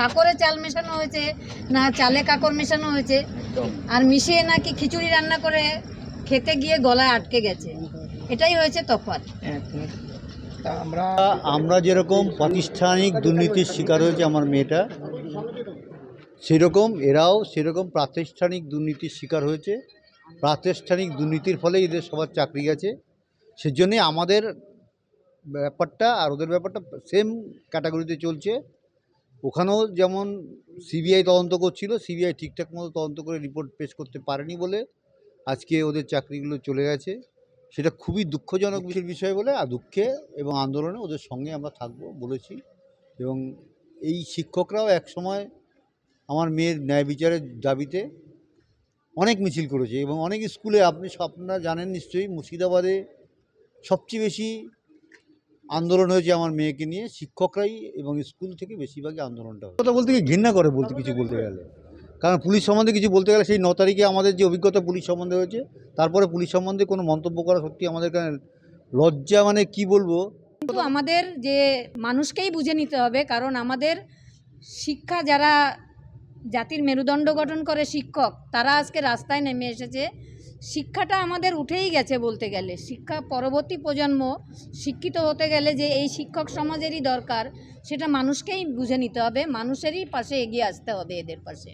কাকরে চাল মেশানো হয়েছে না চালে কাকর মেশানো হয়েছে, আর মিশিয়ে নাকি খিচুড়ি রান্না করে খেতে গিয়ে গলায় আটকে গেছে। এটাই হয়েছে তফাৎ। আমরা যেরকম প্রাতিষ্ঠানিক দুর্নীতির শিকার হয়েছে আমার মেয়েটা, সেরকম এরাও সেরকম প্রাতিষ্ঠানিক দুর্নীতির শিকার হয়েছে। প্রাতিষ্ঠানিক দুর্নীতির ফলে এদের সবার চাকরি গেছে। সেজন্যে আমাদের ব্যাপারটা আর ওদের ব্যাপারটা সেম ক্যাটাগরিতে চলছে। ওখানেও যেমন সিবিআই তদন্ত করছিল, সিবিআই ঠিকঠাক মতো তদন্ত করে রিপোর্ট পেশ করতে পারেনি বলে আজকে ওদের চাকরিগুলো চলে গেছে। সেটা খুবই দুঃখজনক বিষয় বলে, আর দুঃখে এবং আন্দোলনে ওদের সঙ্গে আমরা থাকবো বলেছি। এবং এই শিক্ষকরাও একসময় আমার মেয়ের ন্যায় বিচারের দাবিতে অনেক মিছিল করেছে এবং অনেক স্কুলে আপনারা জানেন নিশ্চয়ই, মুর্শিদাবাদে সবচেয়ে বেশি আন্দোলন হয়েছে আমার মেয়েকে নিয়ে। শিক্ষকরাই এবং স্কুল থেকে বেশিরভাগই আন্দোলনটা হয়। কথা বলতে গিয়ে ঘৃণা করে কিছু বলতে গেলে, কারণ পুলিশ সম্বন্ধে কিছু বলতে গেলে সেই 9 তারিখে আমাদের যে অভিজ্ঞতা পুলিশ সম্বন্ধে হয়েছে, তারপরে পুলিশ সম্বন্ধে কোনো মন্তব্য করা সত্যি আমাদের কাছে লজ্জা, মানে কি বলবো। কিন্তু আমাদের যে মানুষকেই বুঝে নিতে হবে, কারণ আমাদের শিক্ষা যারা জাতির মেরুদণ্ড গঠন করে শিক্ষক, তারা আজকে রাস্তায় নেমে এসেছে। শিক্ষাটা আমাদের উঠেই গেছে বলতে গেলে। শিক্ষা পরবর্তী প্রজন্ম শিক্ষিত হতে গেলে যে এই শিক্ষক সমাজেরই দরকার, সেটা মানুষকেই বুঝে নিতে হবে, মানুষেরই পাশে এগিয়ে আসতে হবে এদের পাশে।